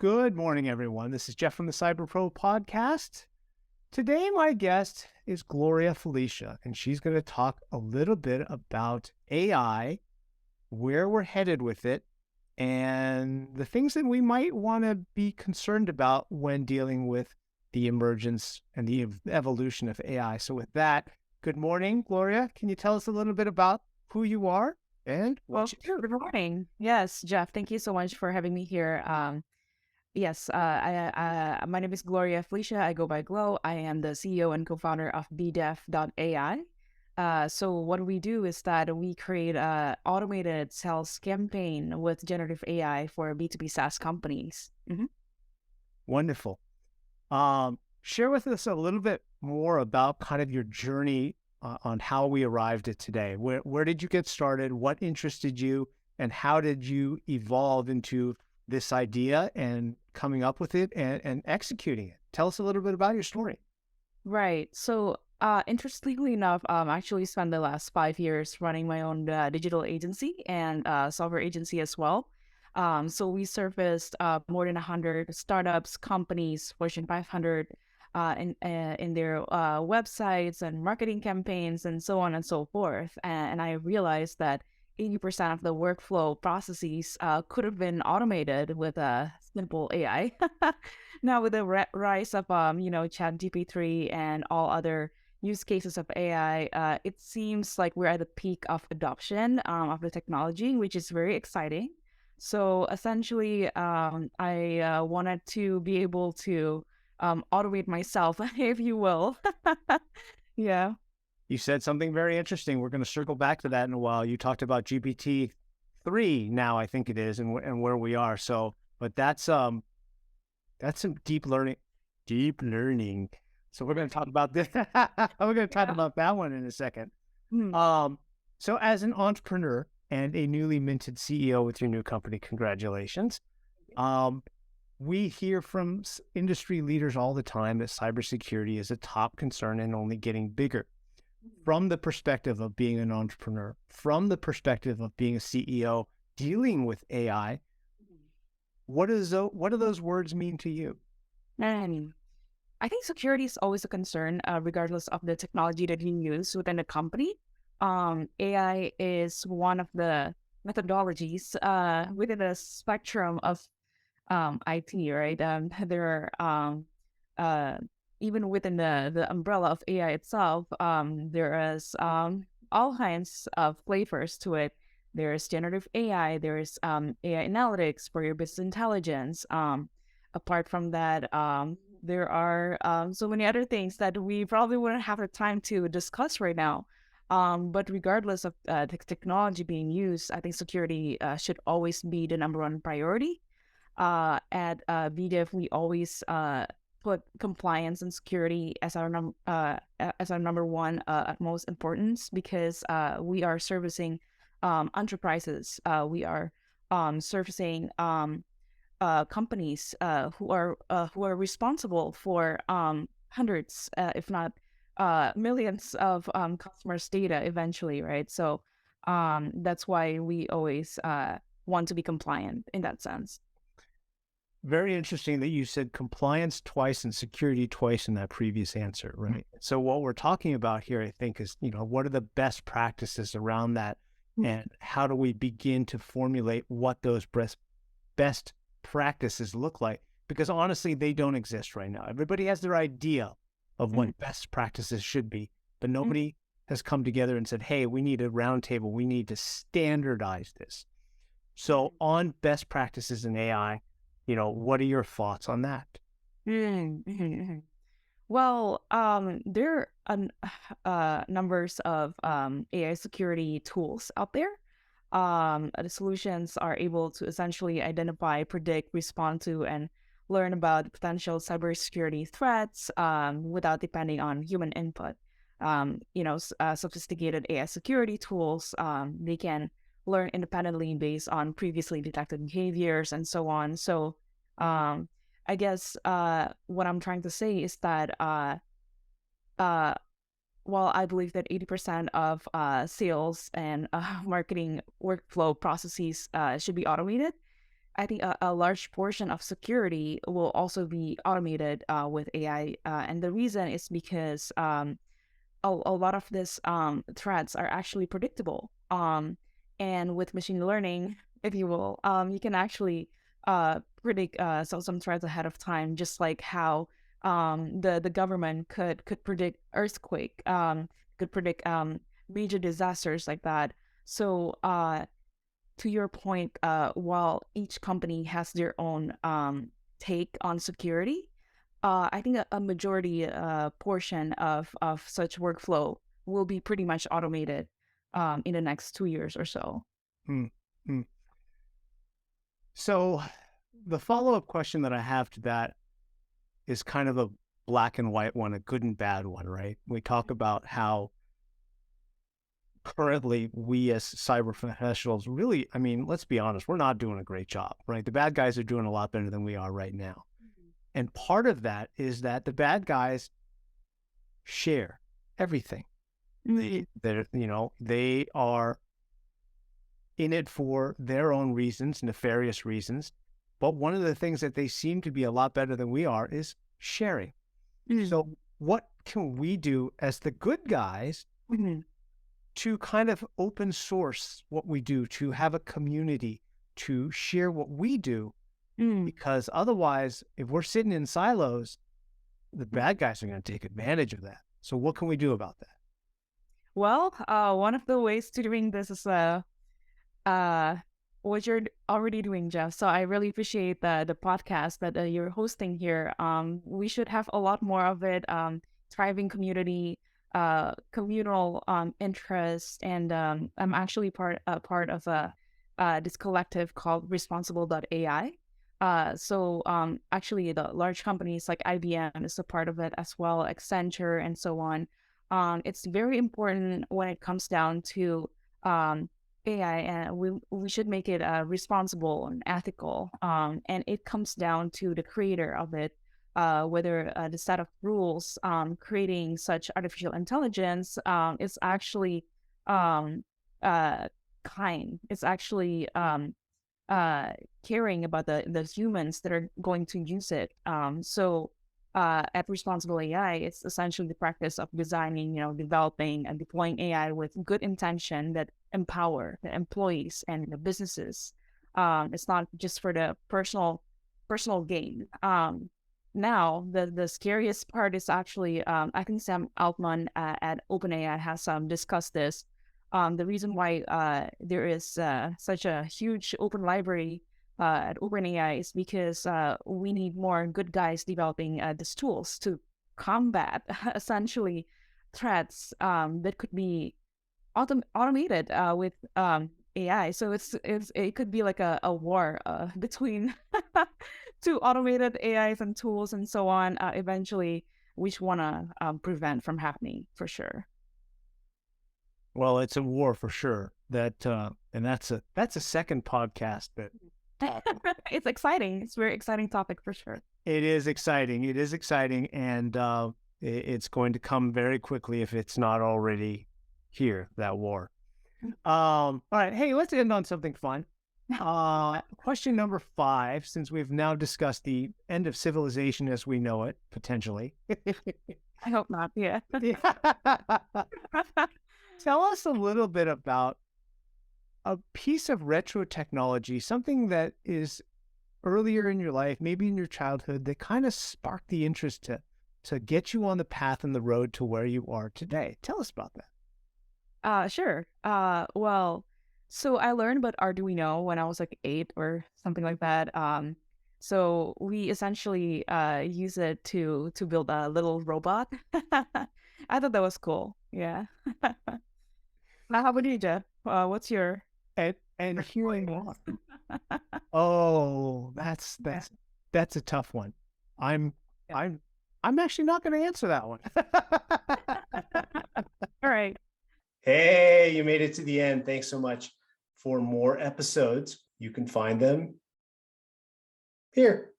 Good morning, everyone. This is Jeff from the Cyber Pro podcast. Today, my guest is Gloria Felicia, and she's going to talk a little bit about AI, where we're headed with it, and the things that we might want to be concerned about when dealing with the emergence and the evolution of AI. So with that, good morning, Gloria. Can you tell us a little bit about who you are and what you do? Good morning. Yes, Jeff, thank you so much for having me here. My name is Gloria Felicia. I go by Glow. I am the CEO and co-founder of bdef.ai. So what we do is that we create a automated sales campaign with generative AI for B2B SaaS companies. Wonderful. Share with us a little bit more about kind of your journey on how we arrived at today. Where did you get started? What interested you? And how did you evolve into this idea and coming up with it and executing it? Tell us a little bit about your story. Right. So, interestingly enough, I actually spent the last 5 years running my own digital agency and software agency as well. So we serviced more than 100 startups, companies, Fortune 500, in their websites and marketing campaigns and so on and so forth. And I realized that 80% of the workflow processes could have been automated with a simple AI. Now, with the rise of ChatGPT and all other use cases of AI, it seems like we're at the peak of adoption of the technology, which is very exciting. So essentially, I wanted to be able to automate myself, if you will. Yeah. You said something very interesting. We're going to circle back to that in a while. You talked about GPT-3 now, I think it is, and where we are. So, but that's some deep learning. So we're going to talk about this. We're going to talk about that one in a second. So as an entrepreneur and a newly minted CEO with your new company, congratulations. We hear from industry leaders all the time that cybersecurity is a top concern and only getting bigger. From the perspective of being an entrepreneur, from the perspective of being a CEO dealing with AI, what do those words mean to you? I think security is always a concern, regardless of the technology that you use within the company. AI is one of the methodologies within the spectrum of IT, right? There are even within the umbrella of AI itself, there is all kinds of flavors to it. There's generative AI, there's AI analytics for your business intelligence. Apart from that, there are so many other things that we probably wouldn't have the time to discuss right now. But regardless of the technology being used, I think security should always be the number one priority. At BDEF, we always put compliance and security as our number one utmost importance, because we are servicing enterprises. We are servicing companies who are responsible for hundreds, if not millions of customers' data eventually, right? So that's why we always want to be compliant in that sense. Very interesting that you said compliance twice and security twice in that previous answer, right? So what we're talking about here, I think, is, what are the best practices around that, and how do we begin to formulate what those best practices look like? Because honestly, they don't exist right now. Everybody has their idea of what best practices should be, but nobody has come together and said, hey, we need a roundtable. We need to standardize this. So on best practices in AI, what are your thoughts on that? Well, there are numbers of AI security tools out there. The solutions are able to essentially identify, predict, respond to, and learn about potential cybersecurity threats without depending on human input. Sophisticated AI security tools, they can learn independently based on previously detected behaviors and so on. So I guess what I'm trying to say is that while I believe that 80% of sales and marketing workflow processes should be automated, I think a large portion of security will also be automated with AI. And the reason is because a lot of these threats are actually predictable. And with machine learning, if you will, you can actually predict some threats ahead of time, just like how the government could predict earthquake, could predict major disasters like that. So to your point, while each company has their own take on security, I think a majority portion of such workflow will be pretty much automated in the next 2 years or so. Hmm. Hmm. So the follow-up question that I have to that is kind of a black and white one, a good and bad one, right? We talk about how currently we as cyber professionals really, I mean, let's be honest, we're not doing a great job, right? The bad guys are doing a lot better than we are right now. And part of that is that the bad guys share everything. They are in it for their own reasons, nefarious reasons. But one of the things that they seem to be a lot better than we are is sharing. So what can we do as the good guys to kind of open source what we do, to have a community, to share what we do? Because otherwise, if we're sitting in silos, the bad guys are going to take advantage of that. So what can we do about that? Well, one of the ways to doing this is what you're already doing, Jeff. So I really appreciate the podcast that you're hosting here. We should have a lot more of it. Thriving community, communal interest, and I'm actually part of this collective called Responsible.ai. So actually, the large companies like IBM is a part of it as well, Accenture, and so on. It's very important when it comes down to AI, and we should make it responsible and ethical. And it comes down to the creator of it, whether the set of rules creating such artificial intelligence is actually um, kind. It's actually caring about the humans that are going to use it. So at Responsible AI, it's essentially the practice of designing, developing and deploying AI with good intention that empower the employees and the businesses. It's not just for the personal gain. Now, the scariest part is actually, I think Sam Altman at OpenAI has discussed this. The reason why there is such a huge open library at OpenAI is because we need more good guys developing these tools to combat essentially threats that could be automated with AI. So it could be like a war between two automated AIs and tools and so on. Eventually, which want to prevent from happening for sure. Well, it's a war for sure. And that's a second podcast that It's exciting. It's a very exciting topic for sure. it is exciting. It is exciting, and it's going to come very quickly if it's not already here. That war. All right. Hey, let's end on something fun. Question number 5, since we've now discussed the end of civilization as we know it, potentially. I hope not. Yeah. Tell us a little bit about a piece of retro technology, something that is earlier in your life, maybe in your childhood, that kind of sparked the interest to get you on the path and the road to where you are today. Tell us about that. Sure. Well, so I learned about Arduino when I was like 8 or something like that. So we essentially use it to build a little robot. I thought that was cool. Yeah. Now, how about you, Jeff? What's your And hearing more. Oh, that's a tough one. I'm actually not going to answer that one. All right. Hey, you made it to the end. Thanks so much. For more episodes, you can find them here.